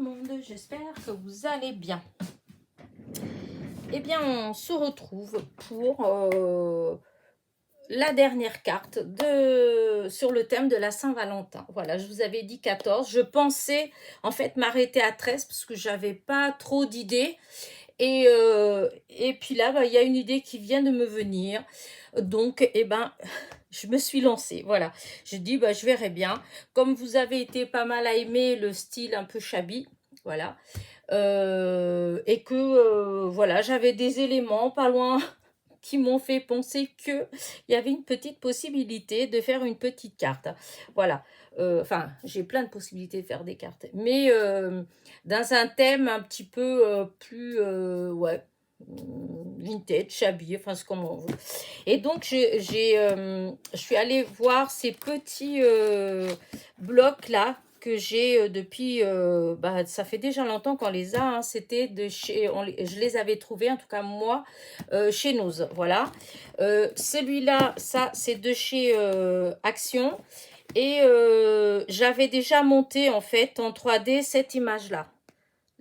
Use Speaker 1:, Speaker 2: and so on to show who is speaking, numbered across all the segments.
Speaker 1: monde, j'espère que vous allez bien. Eh bien, on se retrouve pour la dernière carte sur le thème de la Saint-Valentin. Voilà, je vous avais dit 14. Je pensais en fait m'arrêter à 13 parce que j'avais pas trop d'idées. Et puis là, il y a une idée qui vient de me venir. Donc, eh ben, je me suis lancée. Voilà, je dis, je verrai bien. Comme vous avez été pas mal à aimer le style un peu shabby, voilà. Et que, voilà, j'avais des éléments pas loin qui m'ont fait penser qu'il y avait une petite possibilité de faire une petite carte. Voilà. Enfin, j'ai plein de possibilités de faire des cartes. Mais dans un thème un petit peu plus, ouais, vintage, shabby, enfin, ce qu'on veut. Et donc, je suis allée voir ces petits blocs-là que j'ai depuis, ça fait déjà longtemps qu'on les a, hein, c'était de chez, je les avais trouvés, en tout cas moi, chez Noz, voilà. Celui-là, ça, c'est de chez Action, et j'avais déjà monté, en fait, en 3D, cette image-là.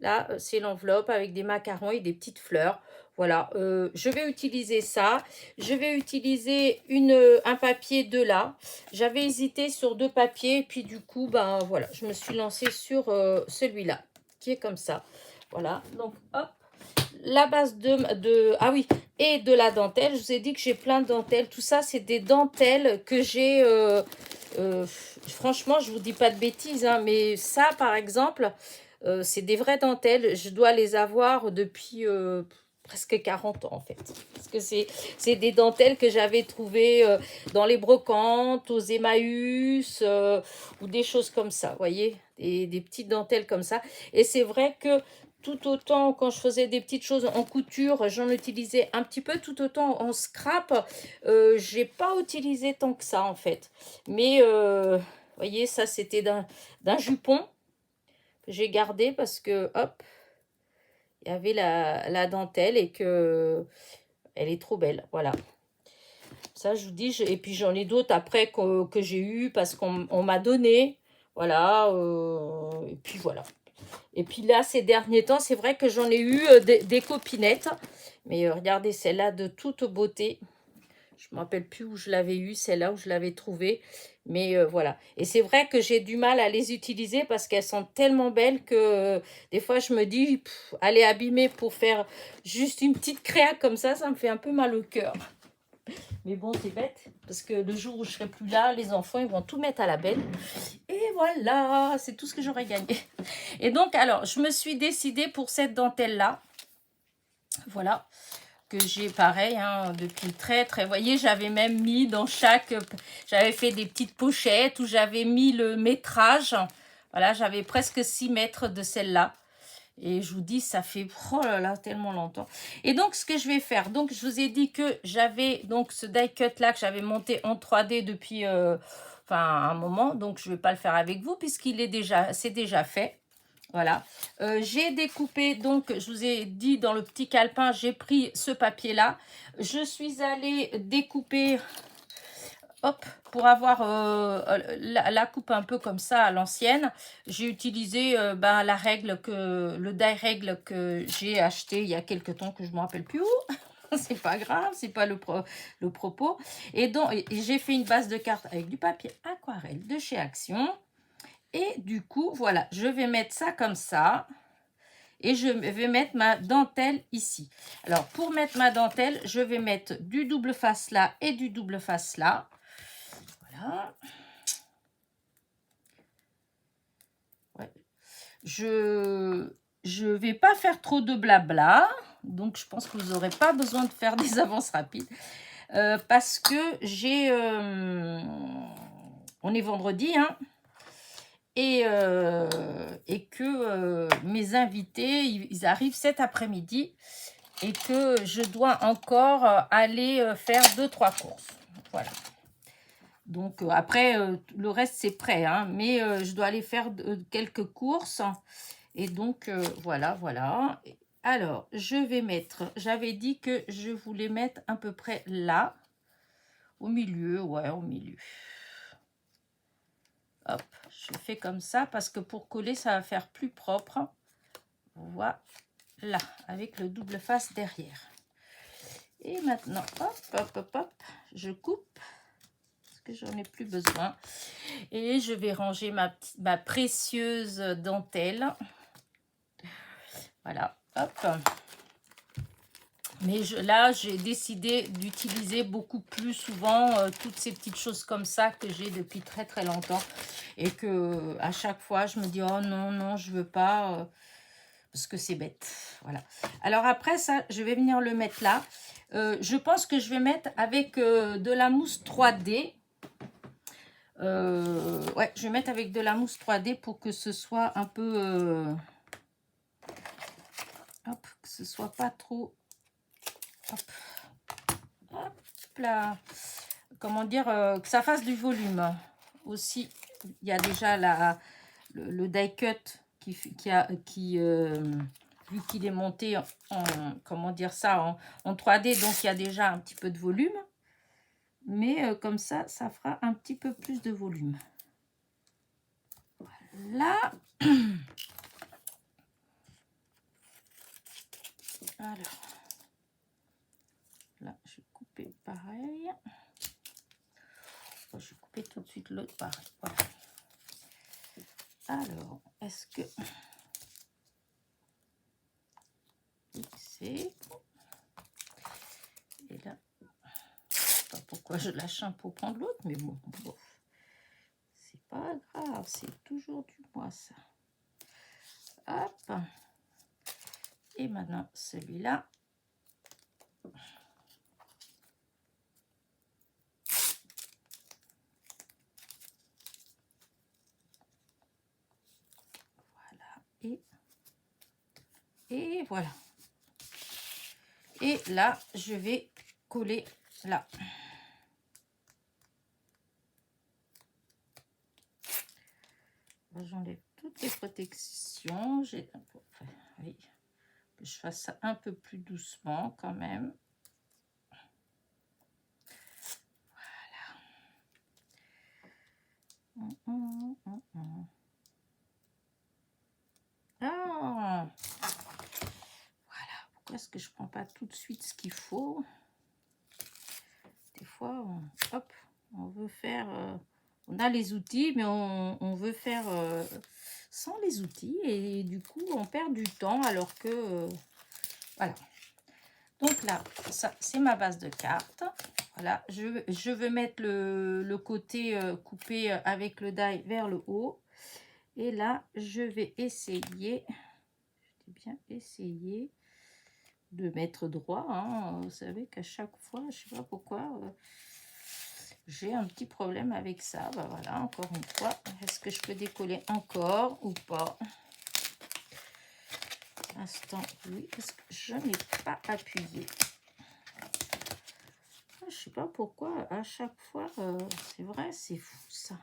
Speaker 1: Là, c'est l'enveloppe avec des macarons et des petites fleurs. Voilà, je vais utiliser ça. Je vais utiliser un papier de là. J'avais hésité sur deux papiers. Et puis du coup, voilà, je me suis lancée sur celui-là, qui est comme ça. Voilà, donc hop. La base ah oui, et de la dentelle. Je vous ai dit que j'ai plein de dentelles. Tout ça, c'est des dentelles que j'ai... franchement, je vous dis pas de bêtises, hein, mais ça, par exemple... c'est des vraies dentelles. Je dois les avoir depuis presque 40 ans en fait. Parce que c'est des dentelles que j'avais trouvées dans les brocantes, aux Emmaüs ou des choses comme ça. Vous voyez, des petites dentelles comme ça. Et c'est vrai que tout autant quand je faisais des petites choses en couture, j'en utilisais un petit peu. Tout autant en scrap, j'ai pas utilisé tant que ça en fait. Mais vous voyez, ça c'était d'un jupon. J'ai gardé parce que, hop, il y avait la dentelle et que elle est trop belle, voilà. Ça, je vous dis, et puis j'en ai d'autres après que j'ai eu parce qu'on m'a donné, voilà, et puis voilà. Et puis là, ces derniers temps, c'est vrai que j'en ai eu des copinettes, mais regardez, celle-là de toute beauté. Je ne me rappelle plus où je l'avais eu, celle-là où je l'avais trouvée. Mais voilà. Et c'est vrai que j'ai du mal à les utiliser parce qu'elles sont tellement belles que des fois je me dis, aller abîmer pour faire juste une petite créa comme ça me fait un peu mal au cœur. Mais bon, c'est bête parce que le jour où je serai plus là, les enfants, ils vont tout mettre à la benne. Et voilà, c'est tout ce que j'aurais gagné. Et donc, alors, je me suis décidée pour cette dentelle-là. Voilà. Que j'ai pareil hein, depuis très très, vous voyez, j'avais même mis dans chaque, j'avais fait des petites pochettes où j'avais mis le métrage, voilà, j'avais presque 6 mètres de celle-là, et je vous dis, ça fait, oh là là, tellement longtemps. Et donc, ce que je vais faire, donc, je vous ai dit que j'avais, donc, ce die cut là, que j'avais monté en 3D depuis, un moment, donc, je vais pas le faire avec vous, puisqu'il est déjà, c'est déjà fait. Voilà, j'ai découpé, donc je vous ai dit dans le petit calepin, j'ai pris ce papier-là. Je suis allée découper, hop, pour avoir la coupe un peu comme ça à l'ancienne. J'ai utilisé la règle, le die règle que j'ai acheté il y a quelques temps, que je ne me rappelle plus où. C'est pas grave, c'est pas le propos. Et donc, j'ai fait une base de cartes avec du papier aquarelle de chez Action. Et du coup, voilà, je vais mettre ça comme ça. Et je vais mettre ma dentelle ici. Alors, pour mettre ma dentelle, je vais mettre du double face là et du double face là. Voilà. Ouais. Je vais pas faire trop de blabla. Donc, je pense que vous n'aurez pas besoin de faire des avances rapides. Parce que j'ai... on est vendredi, hein. Et que mes invités, ils arrivent cet après-midi et que je dois encore aller faire 2-3 courses. Voilà. Donc, après, le reste, c'est prêt, hein, mais je dois aller faire quelques courses. Et donc, voilà. Alors, je vais mettre, j'avais dit que je voulais mettre à peu près là, au milieu, ouais, au milieu. Hop, je fais comme ça parce que pour coller, ça va faire plus propre. Voilà, avec le double face derrière. Et maintenant, hop, hop, hop, hop, je coupe, parce que j'en ai plus besoin. Et je vais ranger ma précieuse dentelle. Voilà, hop. Mais là, j'ai décidé d'utiliser beaucoup plus souvent toutes ces petites choses comme ça que j'ai depuis très très longtemps. Et que à chaque fois, je me dis, oh non, non, je veux pas, parce que c'est bête. Voilà. Alors après ça, je vais venir le mettre là. Je pense que je vais mettre avec de la mousse 3D. Ouais, je vais mettre avec de la mousse 3D pour que ce soit un peu... hop, que ce soit pas trop... Hop, hop là. Comment dire, que ça fasse du volume. Aussi, il y a déjà le die cut vu qu'il est monté comment dire ça, en 3D, donc il y a déjà un petit peu de volume. Mais comme ça, ça fera un petit peu plus de volume. Voilà. Alors, là, je vais couper pareil. Je vais couper tout de suite l'autre pareil. Voilà. Alors, est-ce que... c'est... Et là, je sais pas pourquoi je lâche un pour prendre l'autre, mais bon, c'est pas grave, c'est toujours du moi ça. Hop. Et maintenant, celui-là. Et voilà. Et là, je vais coller là. J'enlève toutes les protections. Oui, que je fasse ça un peu plus doucement quand même. Voilà. Ah, voilà. Pourquoi est-ce que je prends pas tout de suite ce qu'il faut? Des fois, on veut faire... on a les outils, mais on veut faire sans les outils. Et du coup, on perd du temps alors que... voilà. Donc là, ça, c'est ma base de cartes. Voilà, je veux mettre le côté coupé avec le die vers le haut. Et là, je vais essayer... je dis bien essayer... de mettre droit, hein. Vous savez qu'à chaque fois, je sais pas pourquoi, j'ai un petit problème avec ça. Bah voilà, encore une fois, est-ce que je peux décoller encore ou pas? Instant, oui, parce que je n'ai pas appuyé. Je sais pas pourquoi, à chaque fois, c'est vrai, c'est fou ça.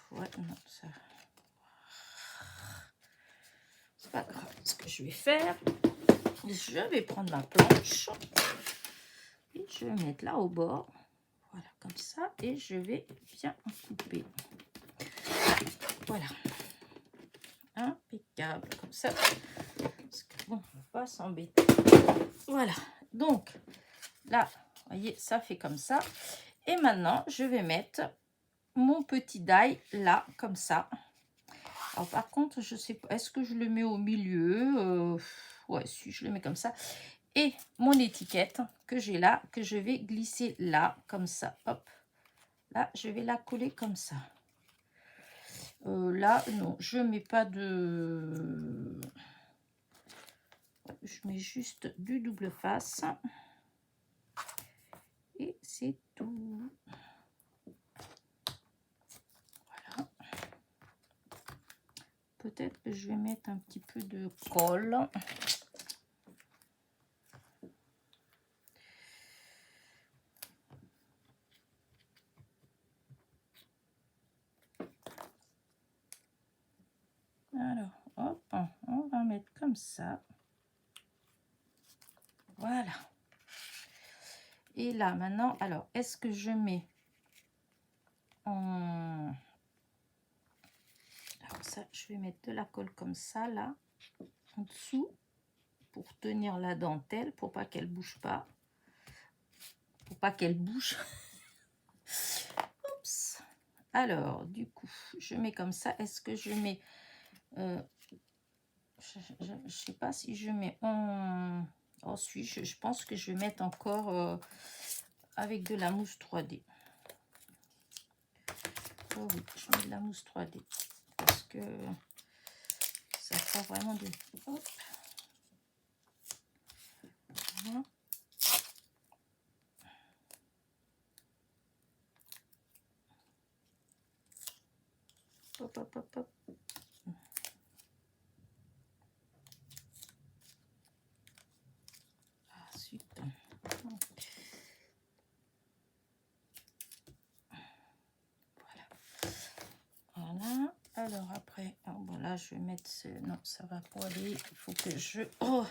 Speaker 1: Ouais, non, ça... c'est pas grave. Ce que je vais faire, je vais prendre ma planche et je vais mettre là au bord. Voilà, comme ça. Et je vais bien couper. Voilà. Impeccable. Comme ça. Parce que bon, on va pas s'embêter. Voilà. Donc, là, vous voyez, ça fait comme ça. Et maintenant, je vais mettre mon petit die là, comme ça. Alors, par contre, je sais pas, est-ce que je le mets au milieu? Ouais, si, je le mets comme ça. Et mon étiquette que j'ai là, que je vais glisser là, comme ça. Hop. Là, je vais la coller comme ça. Là, non, je mets pas de... je mets juste du double face. Et c'est tout. Voilà. Peut-être que je vais mettre un petit peu de colle. Alors, hop, on va mettre comme ça. Voilà. Et là, maintenant, alors, est-ce que je mets en... alors, ça, je vais mettre de la colle comme ça, là, en dessous, pour tenir la dentelle, pour pas qu'elle bouge pas. Pour pas qu'elle bouge. Oups. Alors, du coup, je mets comme ça. Est-ce que je mets... je sais pas si je mets en... Ensuite, je pense que je vais mettre encore avec de la mousse 3D. Oh oui, je mets de la mousse 3D. Parce que ça fait vraiment de... Hop. Voilà. Hop, hop, hop, hop. Ah, super. Voilà. Alors après, oh, bon là je vais mettre ce... Non, ça va pas aller. Il faut que je... Oh,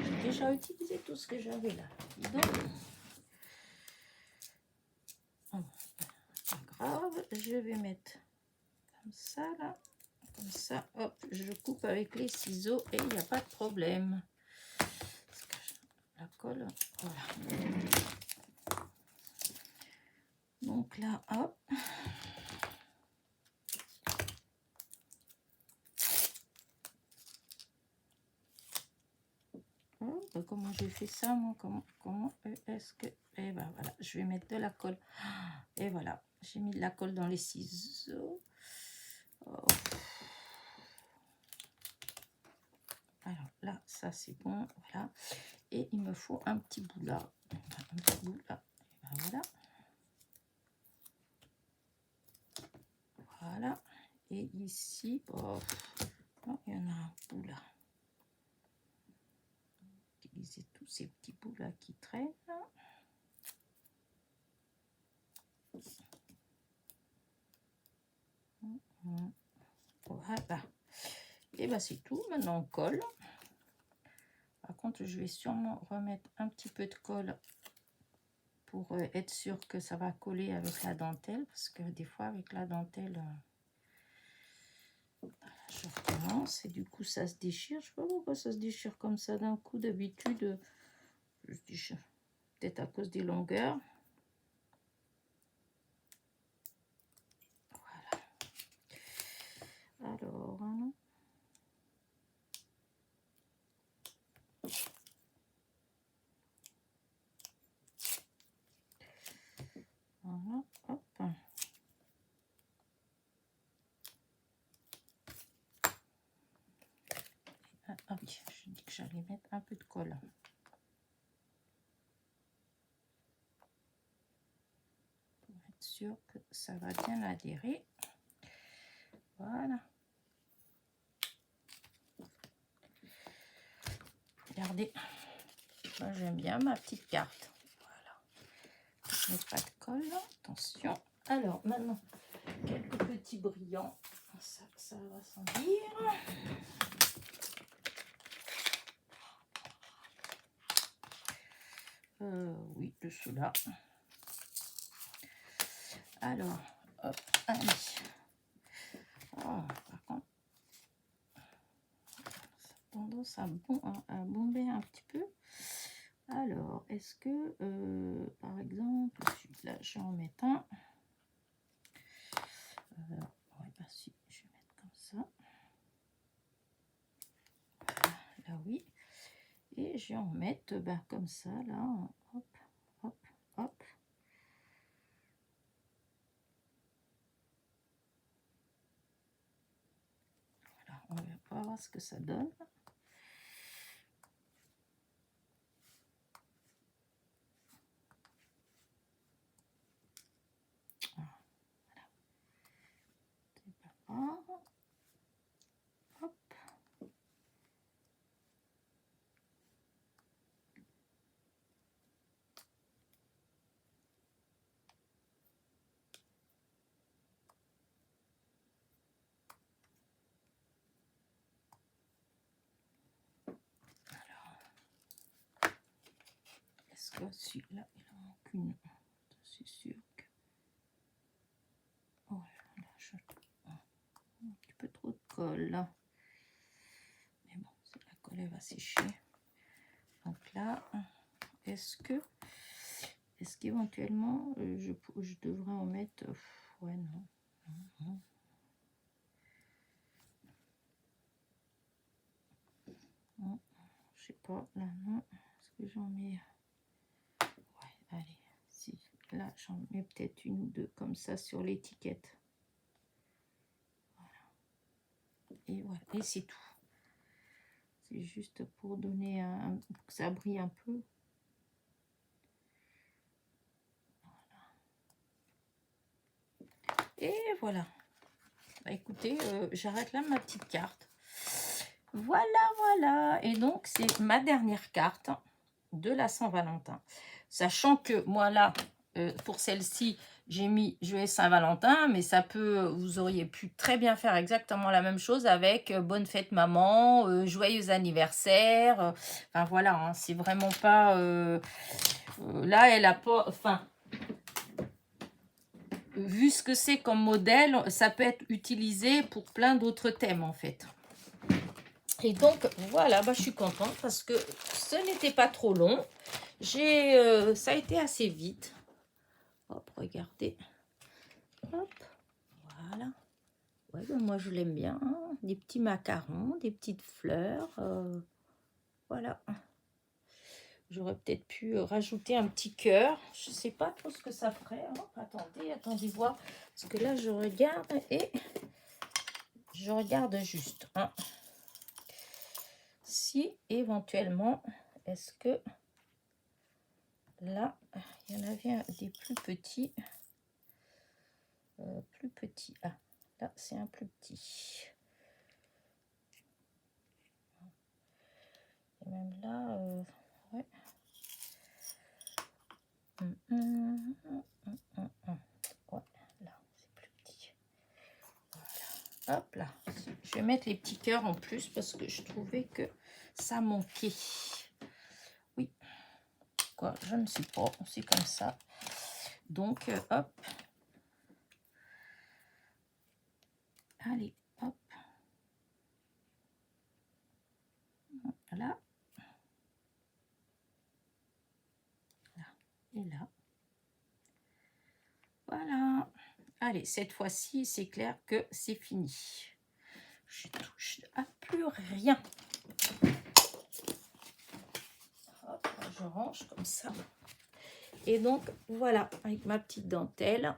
Speaker 1: j'ai déjà utilisé tout ce que j'avais là. Donc, oh, pas grave. Je vais mettre comme ça là. Comme ça, hop, je coupe avec les ciseaux et il n'y a pas de problème. La colle, voilà. Donc là, hop. Oh, bah comment j'ai fait ça, moi? Comment est-ce que... Et ben voilà, je vais mettre de la colle. Et voilà, j'ai mis de la colle dans les ciseaux. Oh. Alors là, ça c'est bon, voilà. Et il me faut un petit bout là. Un petit bout là. Et ben voilà. Voilà. Et ici, oh, il y en a un bout là. Utiliser tous ces petits bouts là qui traînent. Voilà. Et ben c'est tout. Maintenant on colle. Par contre, je vais sûrement remettre un petit peu de colle pour être sûr que ça va coller avec la dentelle. Parce que des fois, avec la dentelle, je recommence et du coup, ça se déchire. Je sais pas pourquoi ça se déchire comme ça d'un coup. D'habitude, je déchire. Peut-être à cause des longueurs. Voilà. Alors, hein. Voilà, hop. Ah oui, je dis que j'allais mettre un peu de colle. Pour être sûr que ça va bien adhérer. Voilà. Regardez. Moi, j'aime bien ma petite carte. Voilà. Je mets pas de colle. Attention. Alors, maintenant, quelques petits brillants. Ça va sans dire. Oui, de ceux-là. Alors, hop, allez. Oh, par contre, ça a tendance à bomber un petit peu. Alors, est-ce que, par exemple, là, je vais en mettre un. Ouais, bah si, je vais mettre comme ça. Là, oui. Et je vais en mettre comme ça, là. Hop, hop, hop. Voilà, on va voir ce que ça donne. Voilà. C'est pas grave. Hop. Est-ce que celui-là, il en manque une? C'est sûr que... Oh là, je... un petit peu trop de colle. Mais bon, la colle elle va sécher. Donc là, est-ce qu'éventuellement je devrais en mettre... ouais, non. Non. Non, je sais pas, là non. Est-ce que j'en mets... ouais, allez, si. Là, j'en mets peut-être une ou deux comme ça sur l'étiquette. Voilà. Et voilà, et c'est tout. C'est juste pour donner que ça brille un peu. Voilà. Et voilà. Bah, écoutez, j'arrête là ma petite carte. Voilà, voilà. Et donc, c'est ma dernière carte de la Saint-Valentin. Sachant que moi, là, pour celle-ci, j'ai mis Joyeux Saint-Valentin, mais ça peut, vous auriez pu très bien faire exactement la même chose avec Bonne fête maman, Joyeux anniversaire. Enfin, voilà, hein, c'est vraiment pas... là, elle a pas... Enfin, vu ce que c'est comme modèle, ça peut être utilisé pour plein d'autres thèmes, en fait. Et donc, voilà, bah, je suis contente parce que ce n'était pas trop long. Ça a été assez vite. Hop, regardez. Hop, voilà. Ouais, bah, moi, je l'aime bien. Hein. Des petits macarons, des petites fleurs. Voilà. J'aurais peut-être pu rajouter un petit cœur. Je ne sais pas trop ce que ça ferait. Hein. Attendez voir. Parce que là, je regarde et je regarde juste. Hein. Si, éventuellement, est-ce que... là, il y en avait des plus petits. Ah, là, c'est un plus petit. Et même là, ouais. Ouais, là, c'est plus petit. Voilà. Hop là. Je vais mettre les petits cœurs en plus parce que je trouvais que ça manquait. Oui. Quoi, je ne sais pas. C'est comme ça. Donc, hop. Allez, hop. Là. Là. Et là. Voilà. Allez, cette fois-ci, c'est clair que c'est fini. Je touche à plus rien. Hop, je range comme ça. Et donc, voilà, avec ma petite dentelle,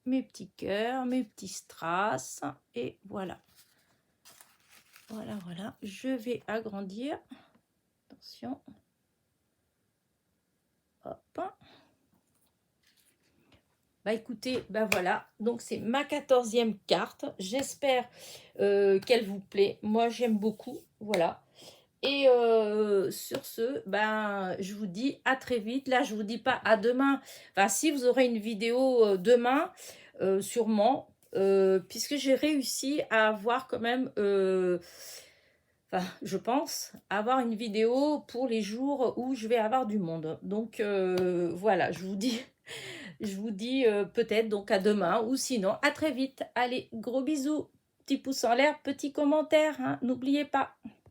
Speaker 1: mes petits cœurs, mes petits strass. Et voilà. Voilà, voilà. Je vais agrandir. Attention. Hop. Bah écoutez, bah voilà, donc c'est ma 14e carte. J'espère qu'elle vous plaît. Moi, j'aime beaucoup, voilà. Et sur ce, ben, je vous dis à très vite. Là, je vous dis pas à demain. Enfin, si vous aurez une vidéo demain, sûrement, puisque j'ai réussi à avoir quand même... enfin, je pense avoir une vidéo pour les jours où je vais avoir du monde. Donc, voilà, je vous dis... Je vous dis peut-être donc à demain ou sinon à très vite. Allez, gros bisous, petit pouce en l'air, petit commentaire, hein, n'oubliez pas.